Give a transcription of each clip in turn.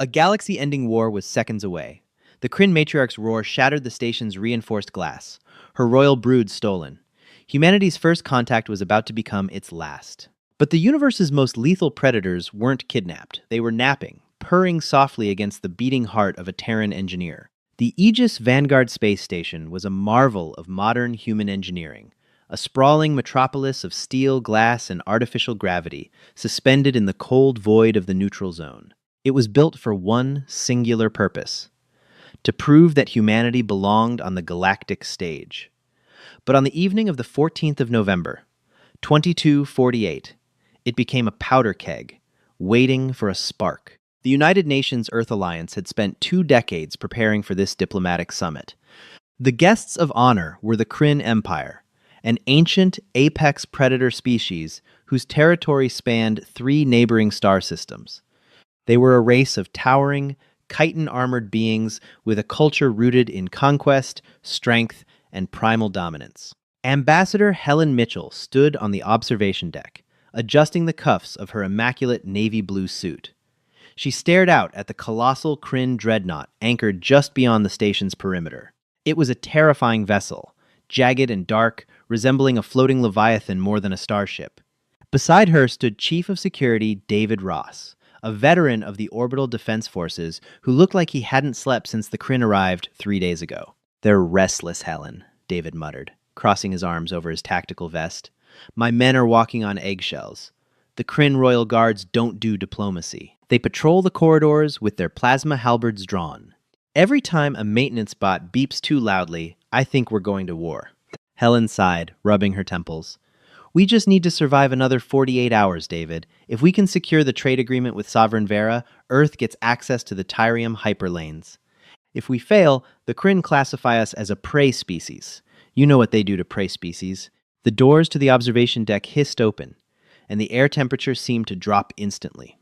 A galaxy-ending war was seconds away. The Kryn matriarch's roar shattered the station's reinforced glass, her royal brood stolen. Humanity's first contact was about to become its last. But the universe's most lethal predators weren't kidnapped. They were napping, purring softly against the beating heart of a Terran engineer. The Aegis Vanguard space station was a marvel of modern human engineering, a sprawling metropolis of steel, glass, and artificial gravity, suspended in the cold void of the neutral zone. It was built for one singular purpose: to prove that humanity belonged on the galactic stage. But on the evening of the 14th of November, 2248, it became a powder keg, waiting for a spark. The United Nations Earth Alliance had spent 2 decades preparing for this diplomatic summit. The guests of honor were the Kryn Empire, an ancient apex predator species whose territory spanned 3 neighboring star systems. They were a race of towering, chitin-armored beings with a culture rooted in conquest, strength, and primal dominance. Ambassador Helen Mitchell stood on the observation deck, adjusting the cuffs of her immaculate navy blue suit. She stared out at the colossal Kryn dreadnought anchored just beyond the station's perimeter. It was a terrifying vessel, jagged and dark, resembling a floating leviathan more than a starship. Beside her stood Chief of Security David Ross, a veteran of the Orbital Defense Forces who looked like he hadn't slept since the Kryn arrived 3 days ago. "They're restless, Helen," David muttered, crossing his arms over his tactical vest. "My men are walking on eggshells. The Kryn Royal Guards don't do diplomacy. They patrol the corridors with their plasma halberds drawn. Every time a maintenance bot beeps too loudly, I think we're going to war." Helen sighed, rubbing her temples. "We just need to survive another 48 hours, David. If we can secure the trade agreement with Sovereign Vera, Earth gets access to the Tyrium hyperlanes. If we fail, the Kryn classify us as a prey species. You know what they do to prey species." The doors to the observation deck hissed open, and the air temperature seemed to drop instantly.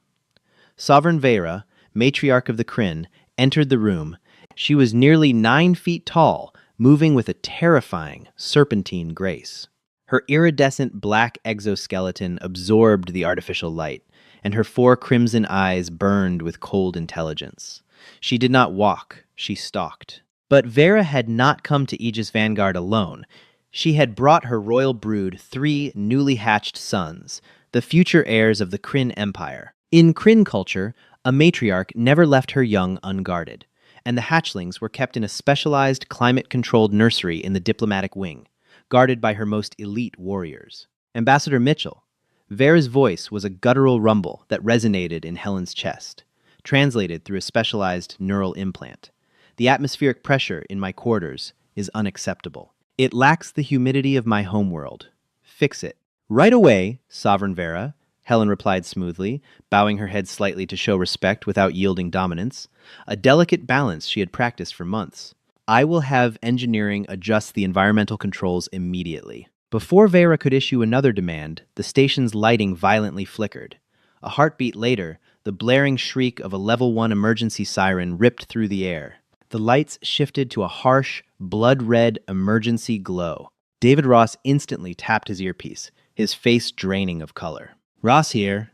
Sovereign Vera, matriarch of the Kryn, entered the room. She was nearly 9 feet tall, moving with a terrifying, serpentine grace. Her iridescent black exoskeleton absorbed the artificial light, and her 4 crimson eyes burned with cold intelligence. She did not walk, she stalked. But Vera had not come to Aegis Vanguard alone. She had brought her royal brood 3 newly hatched sons, the future heirs of the Kryn Empire. In Kryn culture, a matriarch never left her young unguarded, and the hatchlings were kept in a specialized climate-controlled nursery in the diplomatic wing, guarded by her most elite warriors. Ambassador Mitchell. Vera's voice was a guttural rumble that resonated in Helen's chest, translated through a specialized neural implant. "The atmospheric pressure in my quarters is unacceptable. It lacks the humidity of my homeworld. Fix it." "Right away, Sovereign Vera," Helen replied smoothly, bowing her head slightly to show respect without yielding dominance, a delicate balance she had practiced for months. "I will have engineering adjust the environmental controls immediately." Before Vera could issue another demand, the station's lighting violently flickered. A heartbeat later, the blaring shriek of a Level 1 emergency siren ripped through the air. The lights shifted to a harsh, blood-red emergency glow. David Ross instantly tapped his earpiece, his face draining of color. "Ross here."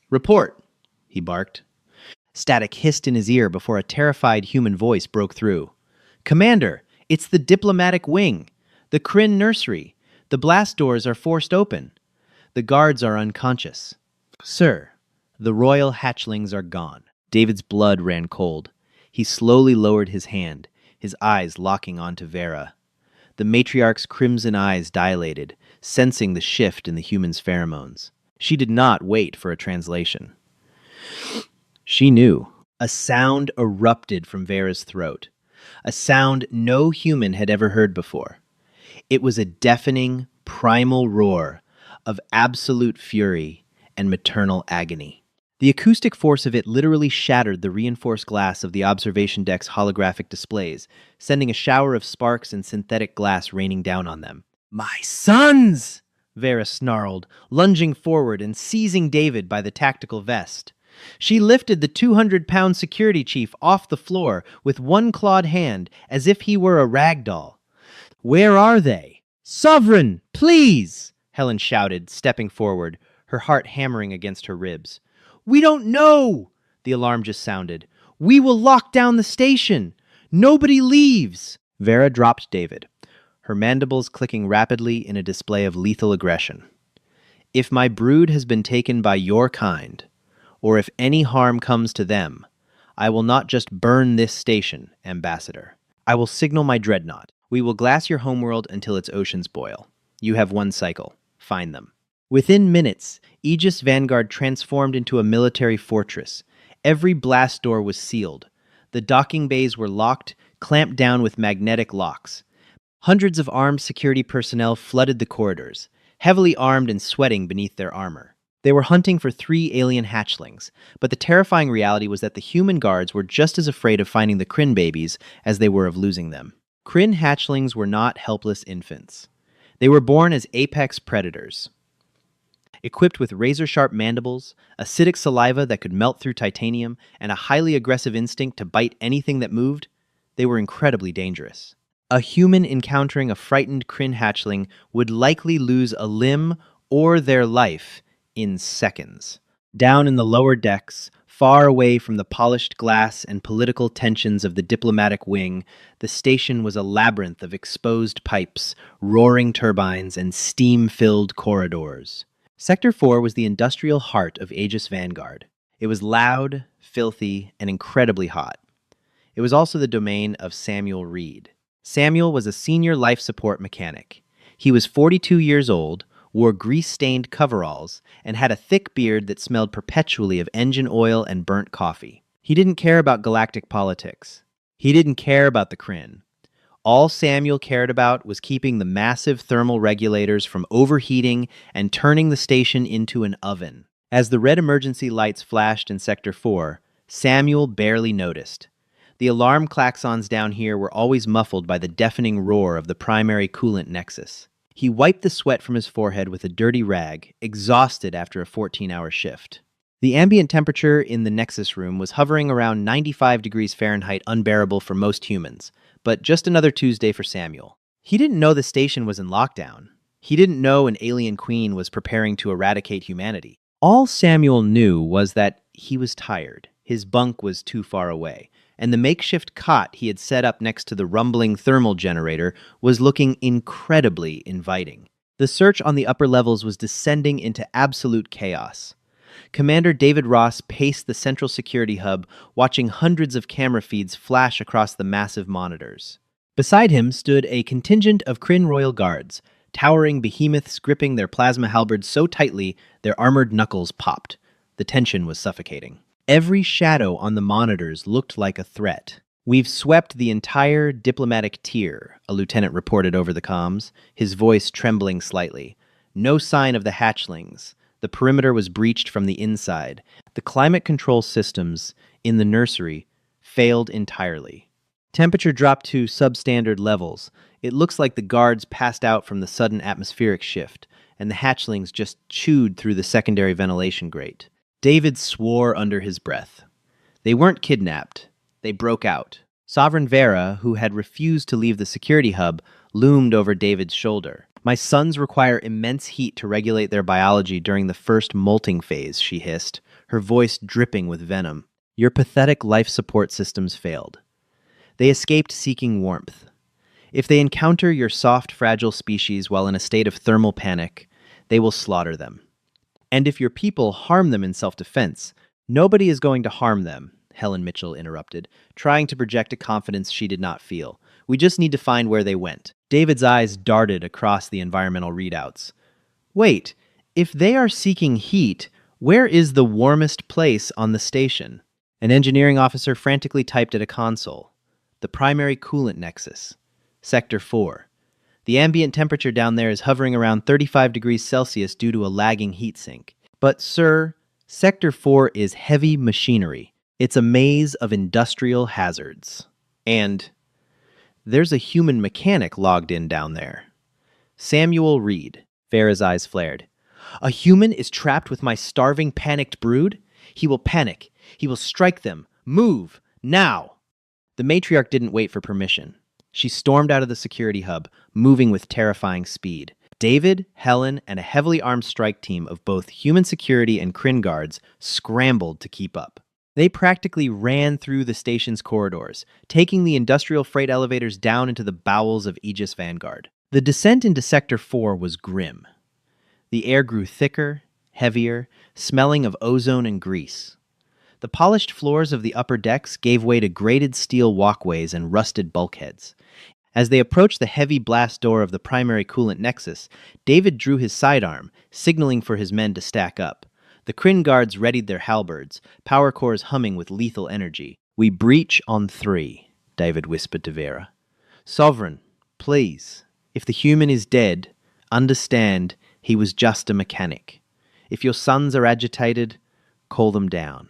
"Report," he barked. Static hissed in his ear before a terrified human voice broke through. "Commander, it's the diplomatic wing. The Kryn nursery. The blast doors are forced open. The guards are unconscious." "Sir, the royal hatchlings are gone." David's blood ran cold. He slowly lowered his hand, his eyes locking onto Vera. The matriarch's crimson eyes dilated, sensing the shift in the human's pheromones. She did not wait for a translation. She knew. A sound erupted from Vera's throat, a sound no human had ever heard before. It was a deafening, primal roar of absolute fury and maternal agony. The acoustic force of it literally shattered the reinforced glass of the observation deck's holographic displays, sending a shower of sparks and synthetic glass raining down on them. "My sons!" Vera snarled, lunging forward and seizing David by the tactical vest. She lifted the 200-pound security chief off the floor with one clawed hand as if he were a rag doll. "Where are they?" "Sovereign, please!" Helen shouted, stepping forward, her heart hammering against her ribs. "We don't know!" The alarm just sounded. We will lock down the station! Nobody leaves! Vera dropped David, her mandibles clicking rapidly in a display of lethal aggression. If my brood has been taken by your kind, or if any harm comes to them, I will not just burn this station, Ambassador. I will signal my dreadnought. We will glass your homeworld until its oceans boil. You have one cycle. Find them. Within minutes, Aegis Vanguard transformed into a military fortress. Every blast door was sealed. The docking bays were locked, clamped down with magnetic locks. Hundreds of armed security personnel flooded the corridors, heavily armed and sweating beneath their armor. They were hunting for 3 alien hatchlings, but the terrifying reality was that the human guards were just as afraid of finding the Kryn babies as they were of losing them. Kryn hatchlings were not helpless infants. They were born as apex predators. Equipped with razor-sharp mandibles, acidic saliva that could melt through titanium, and a highly aggressive instinct to bite anything that moved, they were incredibly dangerous. A human encountering a frightened Kryn hatchling would likely lose a limb or their life in seconds. Down in the lower decks, far away from the polished glass and political tensions of the diplomatic wing, the station was a labyrinth of exposed pipes, roaring turbines, and steam-filled corridors. Sector 4 was the industrial heart of Aegis Vanguard. It was loud, filthy, and incredibly hot. It was also the domain of Samuel Reed. Samuel was a senior life support mechanic. He was 42 years old, wore grease-stained coveralls, and had a thick beard that smelled perpetually of engine oil and burnt coffee. He didn't care about galactic politics. He didn't care about the Kryn. All Samuel cared about was keeping the massive thermal regulators from overheating and turning the station into an oven. As the red emergency lights flashed in Sector 4, Samuel barely noticed. The alarm klaxons down here were always muffled by the deafening roar of the primary coolant nexus. He wiped the sweat from his forehead with a dirty rag, exhausted after a 14-hour shift. The ambient temperature in the Nexus room was hovering around 95 degrees Fahrenheit, unbearable for most humans, but just another Tuesday for Samuel. He didn't know the station was in lockdown. He didn't know an alien queen was preparing to eradicate humanity. All Samuel knew was that he was tired, his bunk was too far away, and the makeshift cot he had set up next to the rumbling thermal generator was looking incredibly inviting. The search on the upper levels was descending into absolute chaos. Commander David Ross paced the central security hub, watching hundreds of camera feeds flash across the massive monitors. Beside him stood a contingent of Kryn royal guards, towering behemoths gripping their plasma halberds so tightly their armored knuckles popped. The tension was suffocating. Every shadow on the monitors looked like a threat. "We've swept the entire diplomatic tier," a lieutenant reported over the comms, his voice trembling slightly. "No sign of the hatchlings. The perimeter was breached from the inside. The climate control systems in the nursery failed entirely. Temperature dropped to substandard levels. It looks like the guards passed out from the sudden atmospheric shift, and the hatchlings just chewed through the secondary ventilation grate." David swore under his breath. They weren't kidnapped. They broke out. Sovereign Vera, who had refused to leave the security hub, loomed over David's shoulder. "My sons require immense heat to regulate their biology during the first molting phase," she hissed, her voice dripping with venom. "Your pathetic life support systems failed. They escaped seeking warmth. If they encounter your soft, fragile species while in a state of thermal panic, they will slaughter them. And if your people harm them in self-defense, nobody is going to harm them," Helen Mitchell interrupted, trying to project a confidence she did not feel. "We just need to find where they went." David's eyes darted across the environmental readouts. "Wait, if they are seeking heat, where is the warmest place on the station?" An engineering officer frantically typed at a console. "The primary coolant nexus. Sector 4. The ambient temperature down there is hovering around 35 degrees Celsius due to a lagging heat sink. But, sir, Sector 4 is heavy machinery. It's a maze of industrial hazards. And there's a human mechanic logged in down there. Samuel Reed." Vera's eyes flared. "A human is trapped with my starving, panicked brood? He will panic. He will strike them. Move! Now!" The matriarch didn't wait for permission. She stormed out of the security hub, moving with terrifying speed. David, Helen, and a heavily armed strike team of both human security and Kryn guards scrambled to keep up. They practically ran through the station's corridors, taking the industrial freight elevators down into the bowels of Aegis Vanguard. The descent into Sector 4 was grim. The air grew thicker, heavier, smelling of ozone and grease. The polished floors of the upper decks gave way to grated steel walkways and rusted bulkheads. As they approached the heavy blast door of the primary coolant nexus, David drew his sidearm, signaling for his men to stack up. The Kryn guards readied their halberds, power cores humming with lethal energy. "We breach on 3, David whispered to Vera. "Sovereign, please, if the human is dead, understand he was just a mechanic. If your sons are agitated, call them down."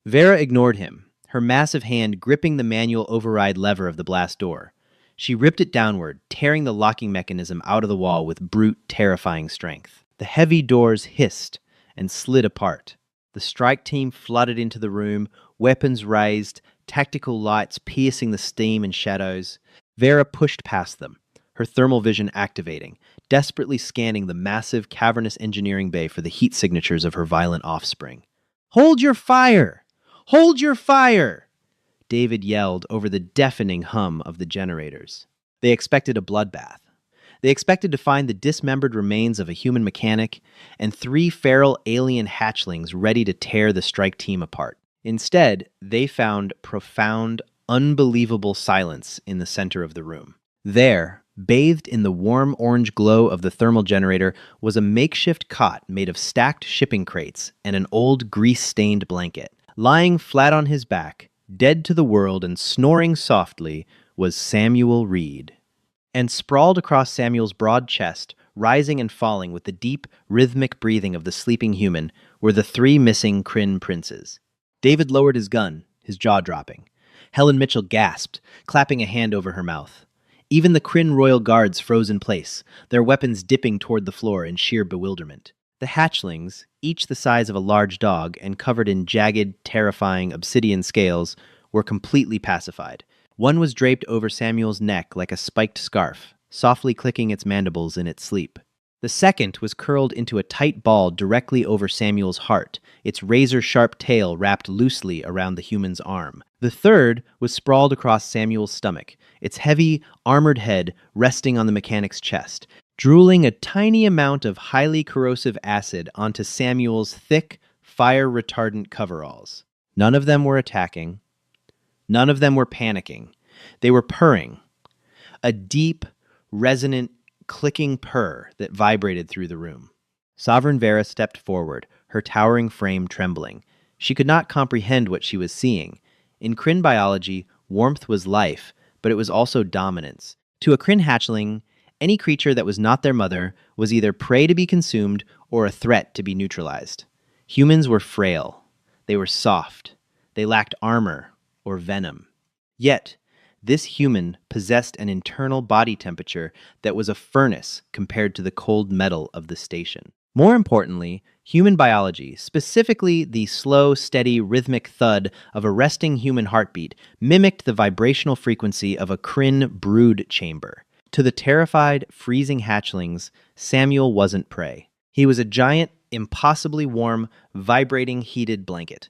Vera ignored him, her massive hand gripping the manual override lever of the blast door. She ripped it downward, tearing the locking mechanism out of the wall with brute, terrifying strength. The heavy doors hissed and slid apart. The strike team flooded into the room, weapons raised, tactical lights piercing the steam and shadows. Vera pushed past them, her thermal vision activating, desperately scanning the massive, cavernous engineering bay for the heat signatures of her violent offspring. "Hold your fire! Hold your fire!" David yelled over the deafening hum of the generators. They expected a bloodbath. They expected to find the dismembered remains of a human mechanic and 3 feral alien hatchlings ready to tear the strike team apart. Instead, they found profound, unbelievable silence in the center of the room. There, bathed in the warm orange glow of the thermal generator, was a makeshift cot made of stacked shipping crates and an old grease-stained blanket. Lying flat on his back, dead to the world and snoring softly, was Samuel Reed. And sprawled across Samuel's broad chest, rising and falling with the deep, rhythmic breathing of the sleeping human, were the 3 missing Kryn princes. David lowered his gun, his jaw dropping. Helen Mitchell gasped, clapping a hand over her mouth. Even the Kryn royal guards froze in place, their weapons dipping toward the floor in sheer bewilderment. The hatchlings, each the size of a large dog and covered in jagged, terrifying obsidian scales, were completely pacified. One was draped over Samuel's neck like a spiked scarf, softly clicking its mandibles in its sleep. The second was curled into a tight ball directly over Samuel's heart, its razor-sharp tail wrapped loosely around the human's arm. The third was sprawled across Samuel's stomach, its heavy, armored head resting on the mechanic's chest, drooling a tiny amount of highly corrosive acid onto Samuel's thick, fire-retardant coveralls. None of them were attacking. None of them were panicking. They were purring. A deep, resonant, clicking purr that vibrated through the room. Sovereign Vera stepped forward, her towering frame trembling. She could not comprehend what she was seeing. In Kryn biology, warmth was life, but it was also dominance. To a Kryn hatchling, any creature that was not their mother was either prey to be consumed or a threat to be neutralized. Humans were frail. They were soft. They lacked armor or venom. Yet, this human possessed an internal body temperature that was a furnace compared to the cold metal of the station. More importantly, human biology, specifically the slow, steady, rhythmic thud of a resting human heartbeat, mimicked the vibrational frequency of a Kryn brood chamber. To the terrified, freezing hatchlings, Samuel wasn't prey. He was a giant, impossibly warm, vibrating, heated blanket.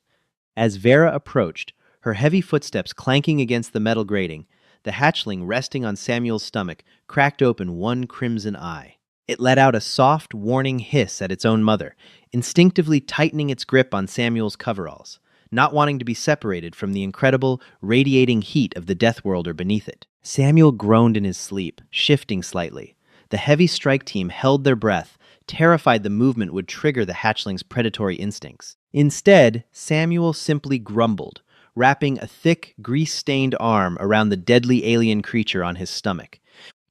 As Vera approached, her heavy footsteps clanking against the metal grating, the hatchling resting on Samuel's stomach cracked open one crimson eye. It let out a soft, warning hiss at its own mother, instinctively tightening its grip on Samuel's coveralls, not wanting to be separated from the incredible, radiating heat of the Death Worlder beneath it. Samuel groaned in his sleep, shifting slightly. The heavy strike team held their breath, terrified the movement would trigger the hatchling's predatory instincts. Instead, Samuel simply grumbled, wrapping a thick, grease-stained arm around the deadly alien creature on his stomach.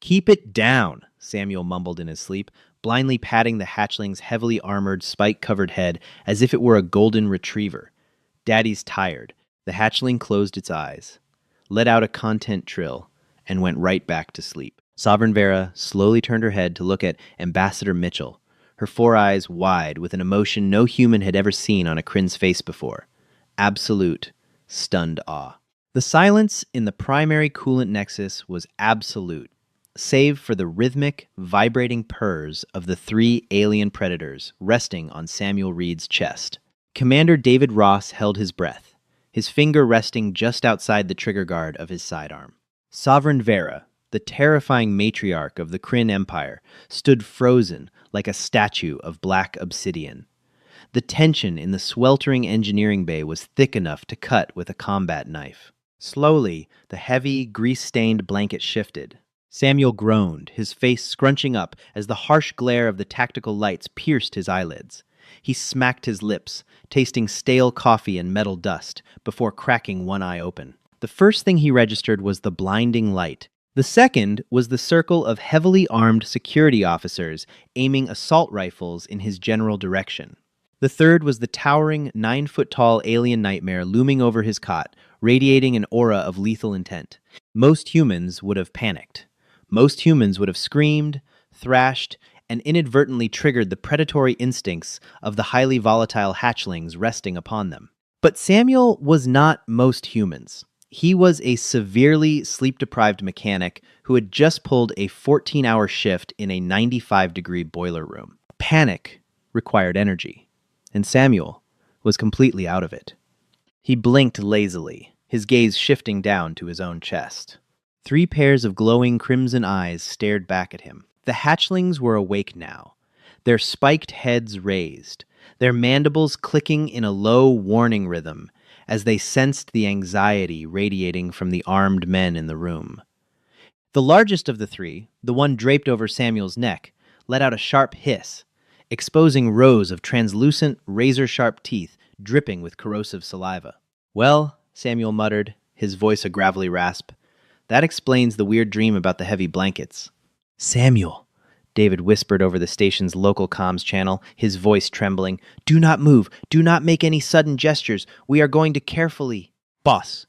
"Keep it down," Samuel mumbled in his sleep, blindly patting the hatchling's heavily armored, spike-covered head as if it were a golden retriever. "Daddy's tired." The hatchling closed its eyes, let out a content trill, and went right back to sleep. Sovereign Vera slowly turned her head to look at Ambassador Mitchell, her 4 eyes wide with an emotion no human had ever seen on a Kryn's face before. Absolute, stunned awe. The silence in the primary coolant nexus was absolute, save for the rhythmic, vibrating purrs of the 3 alien predators resting on Samuel Reed's chest. Commander David Ross held his breath, his finger resting just outside the trigger guard of his sidearm. Sovereign Vera, the terrifying matriarch of the Kryn Empire, stood frozen like a statue of black obsidian. The tension in the sweltering engineering bay was thick enough to cut with a combat knife. Slowly, the heavy, grease-stained blanket shifted. Samuel groaned, his face scrunching up as the harsh glare of the tactical lights pierced his eyelids. He smacked his lips, tasting stale coffee and metal dust, before cracking one eye open. The first thing he registered was the blinding light. The second was the circle of heavily armed security officers aiming assault rifles in his general direction. The third was the towering, 9-foot-tall alien nightmare looming over his cot, radiating an aura of lethal intent. Most humans would have panicked. Most humans would have screamed, thrashed, and inadvertently triggered the predatory instincts of the highly volatile hatchlings resting upon them. But Samuel was not most humans. He was a severely sleep-deprived mechanic who had just pulled a 14-hour shift in a 95-degree boiler room. Panic required energy, and Samuel was completely out of it. He blinked lazily, his gaze shifting down to his own chest. 3 pairs of glowing crimson eyes stared back at him. The hatchlings were awake now, their spiked heads raised, their mandibles clicking in a low warning rhythm as they sensed the anxiety radiating from the armed men in the room. The largest of the 3, the one draped over Samuel's neck, let out a sharp hiss, exposing rows of translucent, razor-sharp teeth dripping with corrosive saliva. "Well," Samuel muttered, his voice a gravelly rasp, "that explains the weird dream about the heavy blankets." "Samuel," David whispered over the station's local comms channel, his voice trembling, "do not move. Do not make any sudden gestures. We are going to carefully—" "Boss,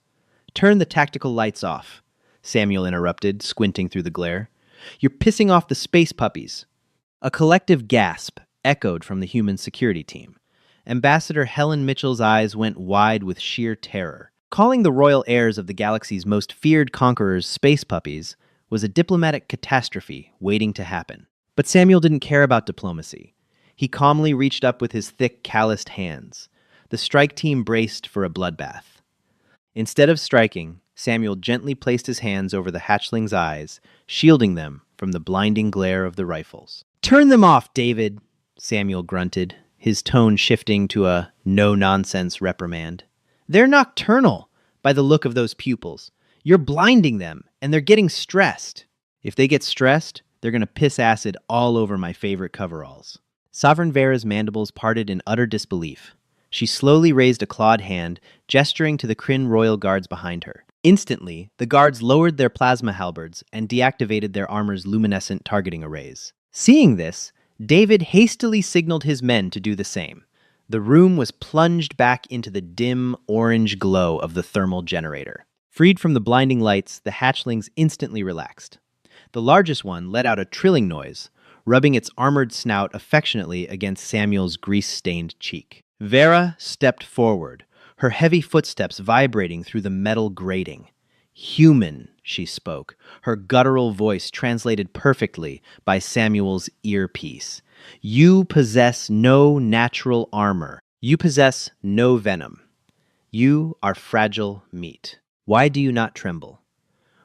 turn the tactical lights off," Samuel interrupted, squinting through the glare. "You're pissing off the space puppies." A collective gasp echoed from the human security team. Ambassador Helen Mitchell's eyes went wide with sheer terror. Calling the royal heirs of the galaxy's most feared conquerors space puppies was a diplomatic catastrophe waiting to happen. But Samuel didn't care about diplomacy. He calmly reached up with his thick, calloused hands. The strike team braced for a bloodbath. Instead of striking, Samuel gently placed his hands over the hatchlings' eyes, shielding them from the blinding glare of the rifles. "Turn them off, David," Samuel grunted, his tone shifting to a no-nonsense reprimand. "They're nocturnal, by the look of those pupils. You're blinding them, and they're getting stressed." "If they get stressed, they're going to piss acid all over my favorite coveralls." Sovereign Vera's mandibles parted in utter disbelief. She slowly raised a clawed hand, gesturing to the Kryn royal guards behind her. Instantly, the guards lowered their plasma halberds and deactivated their armor's luminescent targeting arrays. Seeing this, David hastily signaled his men to do the same. The room was plunged back into the dim, orange glow of the thermal generator. Freed from the blinding lights, the hatchlings instantly relaxed. The largest one let out a trilling noise, rubbing its armored snout affectionately against Samuel's grease-stained cheek. Vera stepped forward, her heavy footsteps vibrating through the metal grating. "Human," she spoke, her guttural voice translated perfectly by Samuel's earpiece. "You possess no natural armor. You possess no venom. You are fragile meat. Why do you not tremble?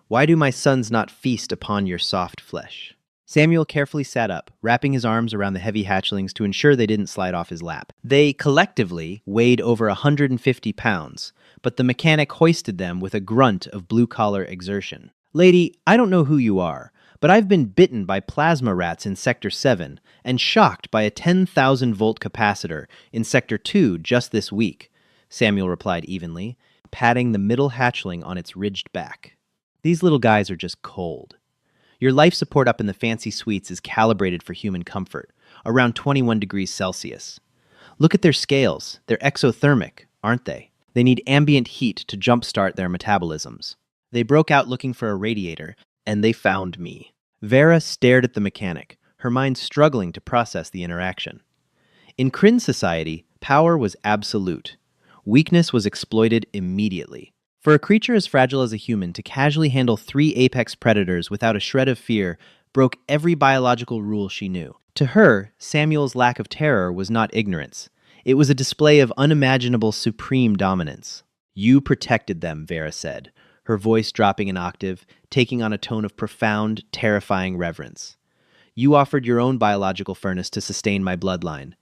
Why do my sons not feast upon your soft flesh?" Samuel carefully sat up, wrapping his arms around the heavy hatchlings to ensure they didn't slide off his lap. They collectively weighed over 150 pounds, but the mechanic hoisted them with a grunt of blue-collar exertion. "Lady, I don't know who you are, but I've been bitten by plasma rats in Sector 7 and shocked by a 10,000-volt capacitor in Sector 2 just this week," Samuel replied evenly, patting the middle hatchling on its ridged back. "These little guys are just cold. Your life support up in the fancy suites is calibrated for human comfort, around 21 degrees Celsius. Look at their scales. They're exothermic, aren't they? They need ambient heat to jumpstart their metabolisms." They broke out looking for a radiator, and they found me. Vera stared at the mechanic, her mind struggling to process the interaction. In Kryn society, power was absolute. Weakness was exploited immediately. For a creature as fragile as a human to casually handle 3 apex predators without a shred of fear broke every biological rule she knew. To her, Samuel's lack of terror was not ignorance. It was a display of unimaginable supreme dominance. You protected them, Vera said, her voice dropping an octave, taking on a tone of profound, terrifying reverence. You offered your own biological furnace to sustain my bloodline.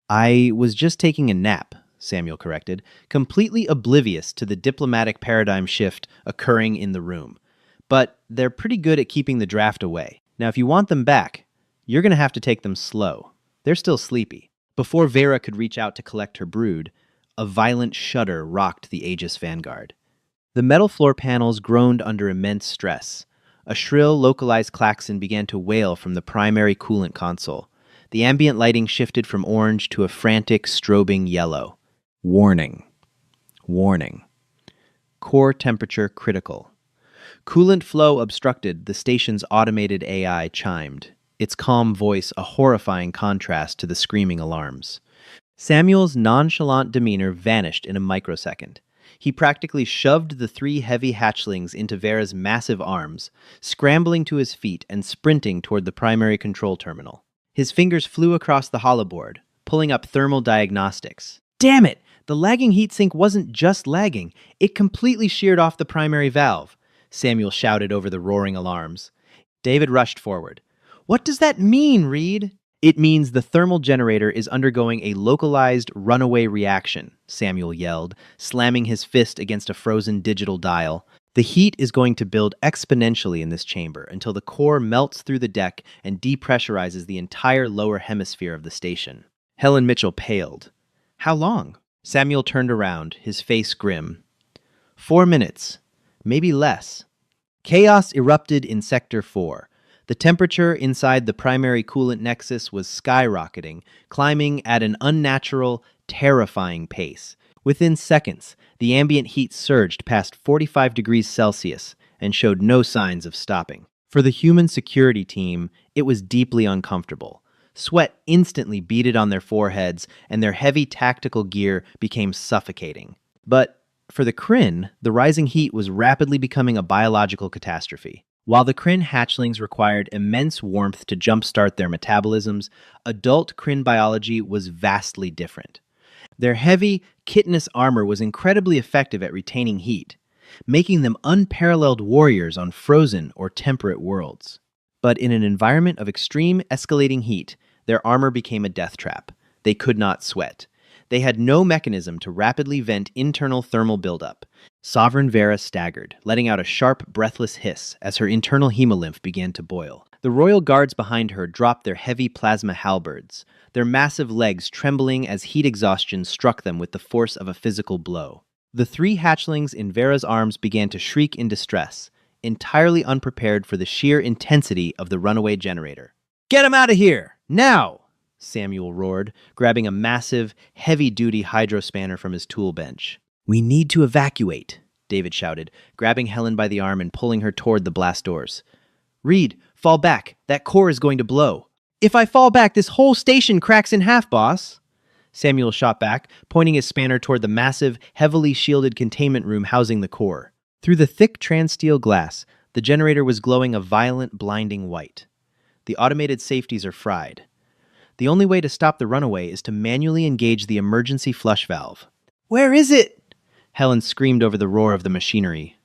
I was just taking a nap, Samuel corrected, completely oblivious to the diplomatic paradigm shift occurring in the room. But they're pretty good at keeping the draft away. Now, if you want them back, you're going to have to take them slow. They're still sleepy. Before Vera could reach out to collect her brood, a violent shudder rocked the Aegis Vanguard. The metal floor panels groaned under immense stress. A shrill, localized klaxon began to wail from the primary coolant console. The ambient lighting shifted from orange to a frantic, strobing yellow. Warning. Warning. Core temperature critical. Coolant flow obstructed, the station's automated AI chimed, its calm voice a horrifying contrast to the screaming alarms. Samuel's nonchalant demeanor vanished in a microsecond. He practically shoved the three heavy hatchlings into Vera's massive arms, scrambling to his feet and sprinting toward the primary control terminal. His fingers flew across the holoboard, pulling up thermal diagnostics. Damn it! The lagging heatsink wasn't just lagging, it completely sheared off the primary valve, Samuel shouted over the roaring alarms. David rushed forward. What does that mean, Reed? It means the thermal generator is undergoing a localized runaway reaction, Samuel yelled, slamming his fist against a frozen digital dial. The heat is going to build exponentially in this chamber until the core melts through the deck and depressurizes the entire lower hemisphere of the station. Helen Mitchell paled. How long? Samuel turned around, his face grim. 4 minutes. Maybe less. Chaos erupted in Sector 4. The temperature inside the primary coolant nexus was skyrocketing, climbing at an unnatural, terrifying pace. Within seconds, the ambient heat surged past 45 degrees Celsius and showed no signs of stopping. For the human security team, it was deeply uncomfortable. Sweat instantly beaded on their foreheads, and their heavy tactical gear became suffocating. But for the Kryn, the rising heat was rapidly becoming a biological catastrophe. While the Kryn hatchlings required immense warmth to jumpstart their metabolisms, adult Kryn biology was vastly different. Their heavy, chitinous armor was incredibly effective at retaining heat, making them unparalleled warriors on frozen or temperate worlds. But in an environment of extreme escalating heat, their armor became a death trap. They could not sweat. They had no mechanism to rapidly vent internal thermal buildup. Sovereign Vera staggered, letting out a sharp, breathless hiss as her internal hemolymph began to boil. The royal guards behind her dropped their heavy plasma halberds, their massive legs trembling as heat exhaustion struck them with the force of a physical blow. The three hatchlings in Vera's arms began to shriek in distress, entirely unprepared for the sheer intensity of the runaway generator. "Get him out of here! Now!" Samuel roared, grabbing a massive, heavy-duty hydrospanner from his tool bench. "We need to evacuate," David shouted, grabbing Helen by the arm and pulling her toward the blast doors. "Reed, fall back. That core is going to blow." "If I fall back, this whole station cracks in half, boss." Samuel shot back, pointing his spanner toward the massive, heavily shielded containment room housing the core. Through the thick transsteel glass, the generator was glowing a violent, blinding white. The automated safeties are fried. The only way to stop the runaway is to manually engage the emergency flush valve. "Where is it?" Helen screamed over the roar of the machinery.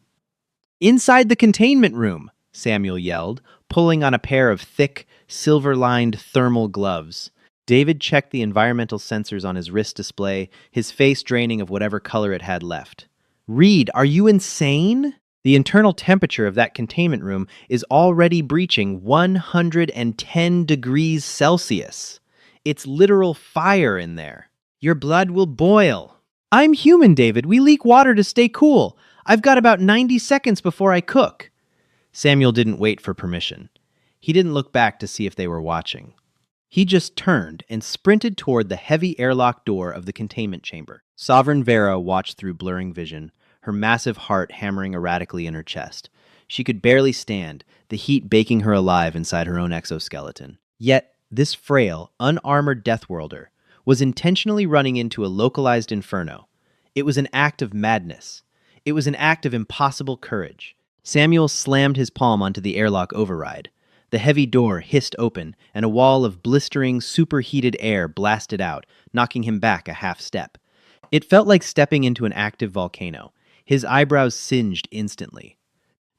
"Inside the containment room," Samuel yelled, pulling on a pair of thick, silver-lined thermal gloves. David checked the environmental sensors on his wrist display, his face draining of whatever color it had left. "Reed, are you insane? The internal temperature of that containment room is already breaching 110 degrees Celsius. It's literal fire in there. Your blood will boil." "I'm human, David. We leak water to stay cool. I've got about 90 seconds before I cook." Samuel didn't wait for permission. He didn't look back to see if they were watching. He just turned and sprinted toward the heavy airlock door of the containment chamber. Sovereign Vera watched through blurring vision, her massive heart hammering erratically in her chest. She could barely stand, the heat baking her alive inside her own exoskeleton. Yet, this frail, unarmored Deathworlder was intentionally running into a localized inferno. It was an act of madness. It was an act of impossible courage. Samuel slammed his palm onto the airlock override. The heavy door hissed open, and a wall of blistering, superheated air blasted out, knocking him back a half step. It felt like stepping into an active volcano. His eyebrows singed instantly.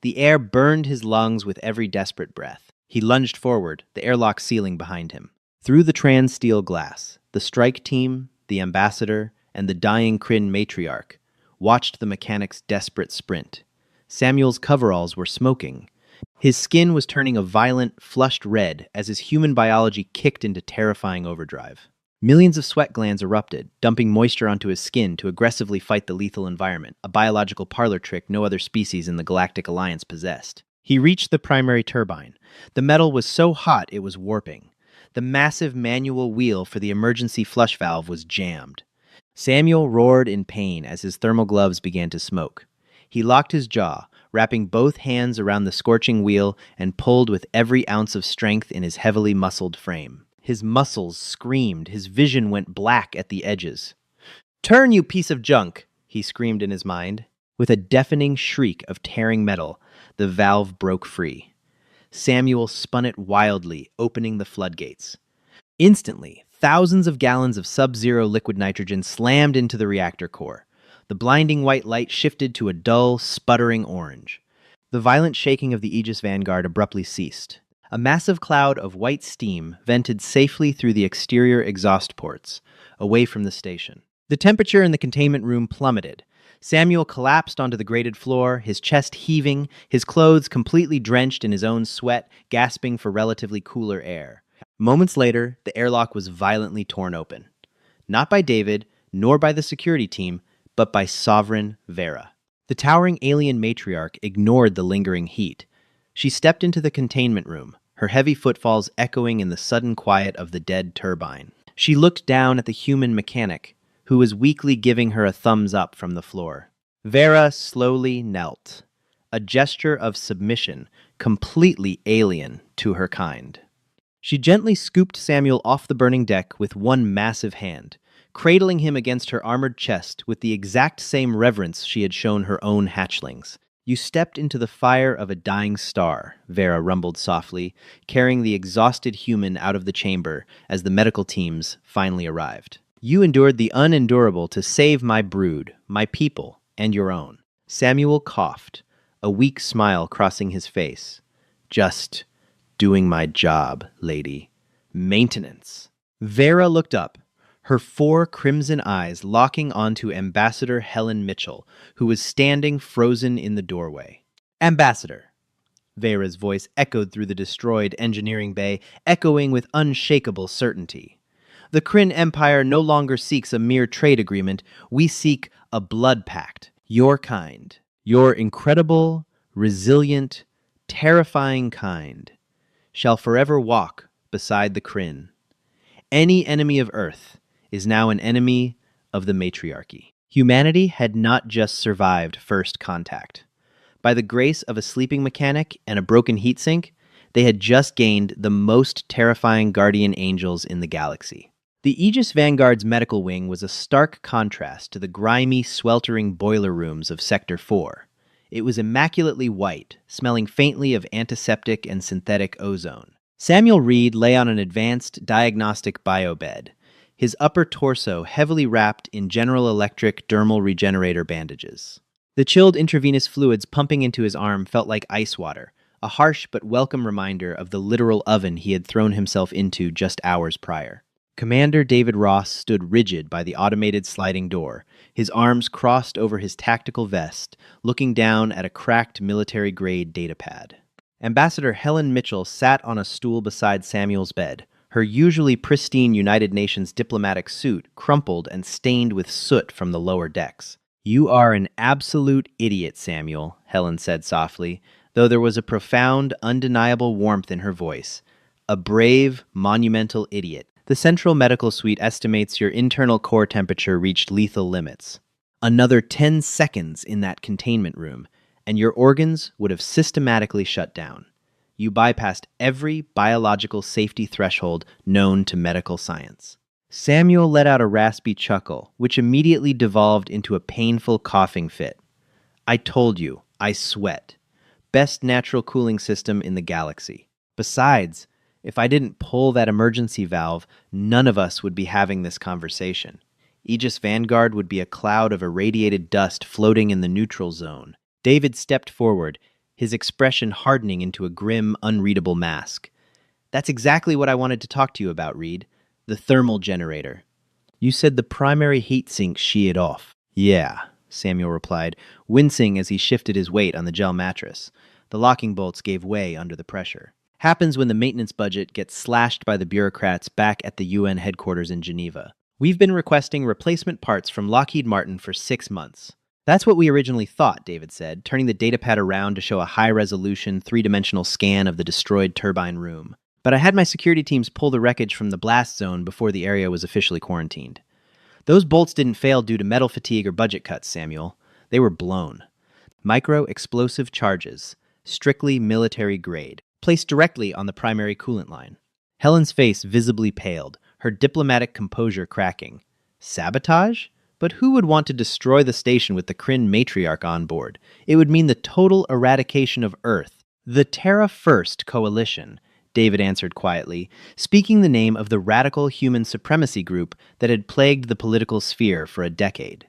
The air burned his lungs with every desperate breath. He lunged forward, the airlock sealing behind him. Through the trans-steel glass, the strike team, the ambassador, and the dying Kryn matriarch watched the mechanic's desperate sprint. Samuel's coveralls were smoking. His skin was turning a violent, flushed red as his human biology kicked into terrifying overdrive. Millions of sweat glands erupted, dumping moisture onto his skin to aggressively fight the lethal environment, a biological parlor trick no other species in the Galactic Alliance possessed. He reached the primary turbine. The metal was so hot it was warping. The massive manual wheel for the emergency flush valve was jammed. Samuel roared in pain as his thermal gloves began to smoke. He locked his jaw, wrapping both hands around the scorching wheel, and pulled with every ounce of strength in his heavily muscled frame. His muscles screamed, his vision went black at the edges. "Turn, you piece of junk!" he screamed in his mind. With a deafening shriek of tearing metal, the valve broke free. Samuel spun it wildly, opening the floodgates. Instantly, thousands of gallons of sub-zero liquid nitrogen slammed into the reactor core. The blinding white light shifted to a dull, sputtering orange. The violent shaking of the Aegis Vanguard abruptly ceased. A massive cloud of white steam vented safely through the exterior exhaust ports, away from the station. The temperature in the containment room plummeted. Samuel collapsed onto the grated floor, his chest heaving, his clothes completely drenched in his own sweat, gasping for relatively cooler air. Moments later, the airlock was violently torn open. Not by David, nor by the security team, but by Sovereign Vera. The towering alien matriarch ignored the lingering heat. She stepped into the containment room, her heavy footfalls echoing in the sudden quiet of the dead turbine. She looked down at the human mechanic, who was weakly giving her a thumbs up from the floor. Vera slowly knelt, a gesture of submission completely alien to her kind. She gently scooped Samuel off the burning deck with one massive hand, cradling him against her armored chest with the exact same reverence she had shown her own hatchlings. "You stepped into the fire of a dying star," Vera rumbled softly, carrying the exhausted human out of the chamber as the medical teams finally arrived. "You endured the unendurable to save my brood, my people, and your own." Samuel coughed, a weak smile crossing his face. "Just doing my job, lady. Maintenance." Vera looked up, her 4 crimson eyes locking onto Ambassador Helen Mitchell, who was standing frozen in the doorway. "Ambassador." Vera's voice echoed through the destroyed engineering bay, echoing with unshakable certainty. "The Kryn Empire no longer seeks a mere trade agreement. We seek a blood pact. Your kind. Your incredible, resilient, terrifying kind shall forever walk beside the Kryn. Any enemy of Earth is now an enemy of the matriarchy." Humanity had not just survived first contact. By the grace of a sleeping mechanic and a broken heatsink, they had just gained the most terrifying guardian angels in the galaxy. The Aegis Vanguard's medical wing was a stark contrast to the grimy, sweltering boiler rooms of Sector 4. It was immaculately white, smelling faintly of antiseptic and synthetic ozone. Samuel Reed lay on an advanced diagnostic biobed, his upper torso heavily wrapped in General Electric dermal regenerator bandages. The chilled intravenous fluids pumping into his arm felt like ice water, a harsh but welcome reminder of the literal oven he had thrown himself into just hours prior. Commander David Ross stood rigid by the automated sliding door, his arms crossed over his tactical vest, looking down at a cracked military-grade datapad. Ambassador Helen Mitchell sat on a stool beside Samuel's bed, her usually pristine United Nations diplomatic suit crumpled and stained with soot from the lower decks. "You are an absolute idiot, Samuel," Helen said softly, though there was a profound, undeniable warmth in her voice. "A brave, monumental idiot. The Central Medical Suite estimates your internal core temperature reached lethal limits. Another 10 seconds in that containment room, and your organs would have systematically shut down. You bypassed every biological safety threshold known to medical science." Samuel let out a raspy chuckle, which immediately devolved into a painful coughing fit. "I told you, I sweat. Best natural cooling system in the galaxy. Besides, if I didn't pull that emergency valve, none of us would be having this conversation. Aegis Vanguard would be a cloud of irradiated dust floating in the neutral zone. David stepped forward, his expression hardening into a grim, unreadable mask. That's exactly what I wanted to talk to you about, Reed. The thermal generator. You said the primary heat sink sheared off. Yeah, Samuel replied, wincing as he shifted his weight on the gel mattress. The locking bolts gave way under the pressure. Happens when the maintenance budget gets slashed by the bureaucrats back at the UN headquarters in Geneva. We've been requesting replacement parts from Lockheed Martin for 6 months. That's what we originally thought, David said, turning the datapad around to show a high-resolution, three-dimensional scan of the destroyed turbine room. But I had my security teams pull the wreckage from the blast zone before the area was officially quarantined. Those bolts didn't fail due to metal fatigue or budget cuts, Samuel. They were blown. Micro-explosive charges, strictly military grade, placed directly on the primary coolant line. Helen's face visibly paled, her diplomatic composure cracking. Sabotage? But who would want to destroy the station with the Kryn matriarch on board? It would mean the total eradication of Earth. The Terra First Coalition, David answered quietly, speaking the name of the radical human supremacy group that had plagued the political sphere for a decade.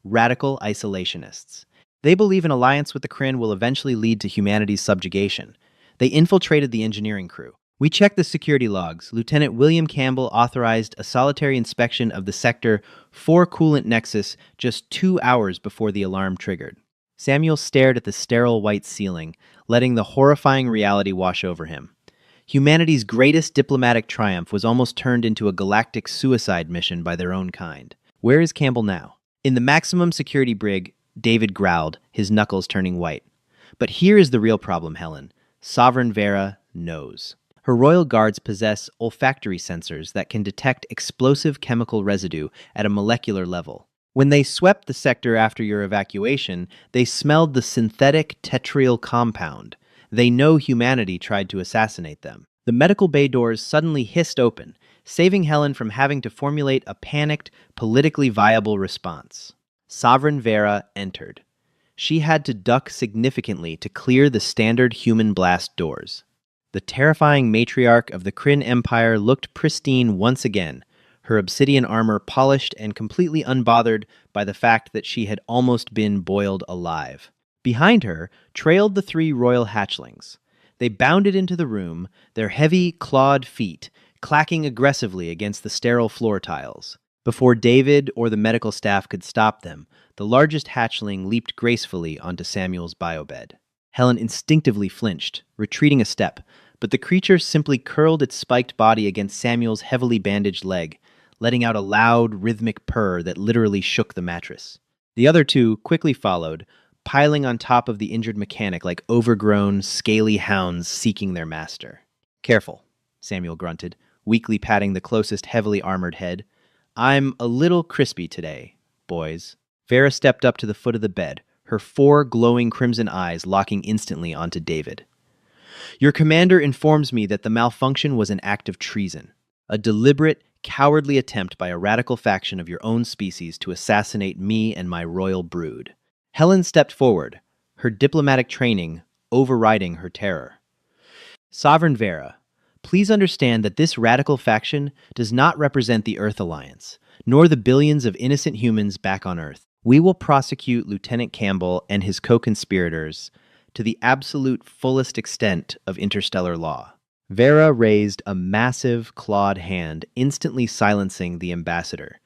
Radical isolationists. They believe an alliance with the Kryn will eventually lead to humanity's subjugation. They infiltrated the engineering crew. We checked the security logs. Lieutenant William Campbell authorized a solitary inspection of the Sector 4 coolant nexus just 2 hours before the alarm triggered. Samuel stared at the sterile white ceiling, letting the horrifying reality wash over him. Humanity's greatest diplomatic triumph was almost turned into a galactic suicide mission by their own kind. Where is Campbell now? In the maximum security brig, David growled, his knuckles turning white. But here is the real problem, Helen. Sovereign Vera knows. Her royal guards possess olfactory sensors that can detect explosive chemical residue at a molecular level. When they swept the sector after your evacuation, they smelled the synthetic tetrial compound. They know humanity tried to assassinate them. The medical bay doors suddenly hissed open, saving Helen from having to formulate a panicked, politically viable response. Sovereign Vera entered. She had to duck significantly to clear the standard human blast doors. The terrifying matriarch of the Kryn Empire looked pristine once again, her obsidian armor polished and completely unbothered by the fact that she had almost been boiled alive. Behind her trailed the 3 royal hatchlings. They bounded into the room, their heavy, clawed feet clacking aggressively against the sterile floor tiles. Before David or the medical staff could stop them, the largest hatchling leaped gracefully onto Samuel's biobed. Helen instinctively flinched, retreating a step, but the creature simply curled its spiked body against Samuel's heavily bandaged leg, letting out a loud, rhythmic purr that literally shook the mattress. The other 2 quickly followed, piling on top of the injured mechanic like overgrown, scaly hounds seeking their master. Careful, Samuel grunted, weakly patting the closest heavily armored head. I'm a little crispy today, boys. Vera stepped up to the foot of the bed, her 4 glowing crimson eyes locking instantly onto David. Your commander informs me that the malfunction was an act of treason, a deliberate, cowardly attempt by a radical faction of your own species to assassinate me and my royal brood. Helen stepped forward, her diplomatic training overriding her terror. Sovereign Vera, please understand that this radical faction does not represent the Earth Alliance, nor the billions of innocent humans back on Earth. We will prosecute Lieutenant Campbell and his co-conspirators to the absolute fullest extent of interstellar law. Vera raised a massive, clawed hand, instantly silencing the ambassador.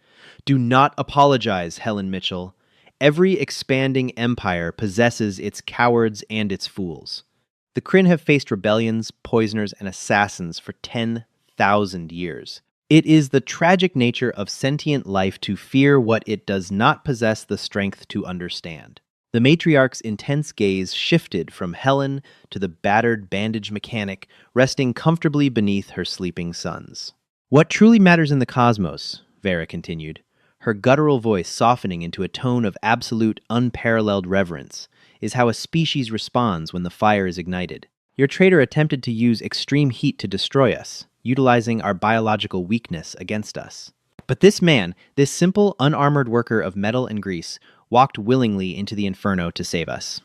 Do not apologize, Helen Mitchell. Every expanding empire possesses its cowards and its fools. The Kryn have faced rebellions, poisoners, and assassins for 10,000 years. It is the tragic nature of sentient life to fear what it does not possess the strength to understand. The matriarch's intense gaze shifted from Helen to the battered bandage mechanic resting comfortably beneath her sleeping sons. What truly matters in the cosmos, Vera continued, her guttural voice softening into a tone of absolute, unparalleled reverence, is how a species responds when the fire is ignited. Your traitor attempted to use extreme heat to destroy us, utilizing our biological weakness against us. But this man, this simple, unarmored worker of metal and grease, walked willingly into the inferno to save us.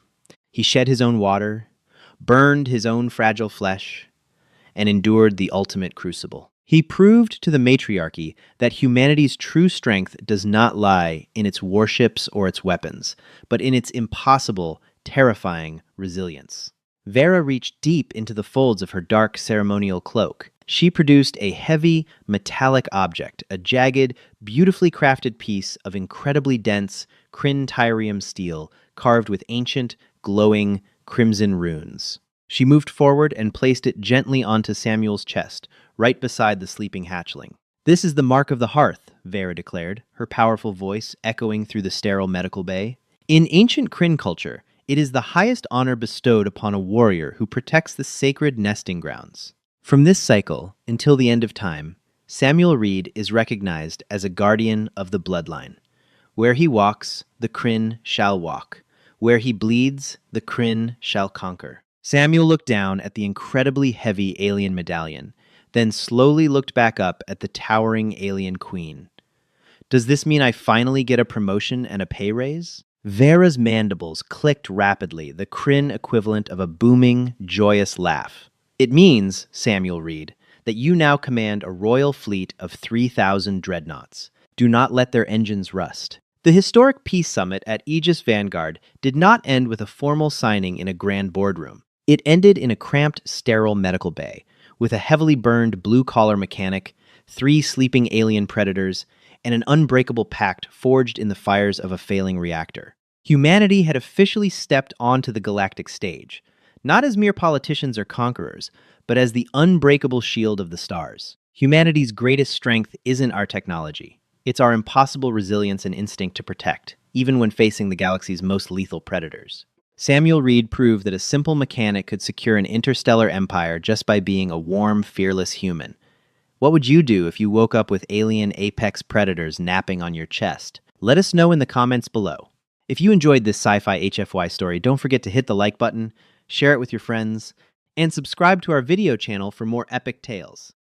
He shed his own water, burned his own fragile flesh, and endured the ultimate crucible. He proved to the matriarchy that humanity's true strength does not lie in its warships or its weapons, but in its impossible, terrifying resilience. Vera reached deep into the folds of her dark ceremonial cloak. She produced a heavy, metallic object, a jagged, beautifully crafted piece of incredibly dense Kryn-Tyrium steel carved with ancient, glowing, crimson runes. She moved forward and placed it gently onto Samuel's chest, right beside the sleeping hatchling. "This is the mark of the hearth," Vera declared, her powerful voice echoing through the sterile medical bay. In ancient Kryn culture, it is the highest honor bestowed upon a warrior who protects the sacred nesting grounds. From this cycle until the end of time, Samuel Reed is recognized as a guardian of the bloodline. Where he walks, the Kryn shall walk. Where he bleeds, the Kryn shall conquer. Samuel looked down at the incredibly heavy alien medallion, then slowly looked back up at the towering alien queen. "Does this mean I finally get a promotion and a pay raise?" Vera's mandibles clicked rapidly, the Kryn equivalent of a booming, joyous laugh. "It means," Samuel Reed, "that you now command a royal fleet of 3,000 dreadnoughts. Do not let their engines rust." The historic peace summit at Aegis Vanguard did not end with a formal signing in a grand boardroom. It ended in a cramped, sterile medical bay, with a heavily burned blue-collar mechanic, 3 sleeping alien predators, and an unbreakable pact forged in the fires of a failing reactor. Humanity had officially stepped onto the galactic stage, not as mere politicians or conquerors, but as the unbreakable shield of the stars. Humanity's greatest strength isn't our technology. It's our impossible resilience and instinct to protect, even when facing the galaxy's most lethal predators. Samuel Reed proved that a simple mechanic could secure an interstellar empire just by being a warm, fearless human. What would you do if you woke up with alien apex predators napping on your chest? Let us know in the comments below. If you enjoyed this sci-fi HFY story, don't forget to hit the like button, share it with your friends, and subscribe to our video channel for more epic tales.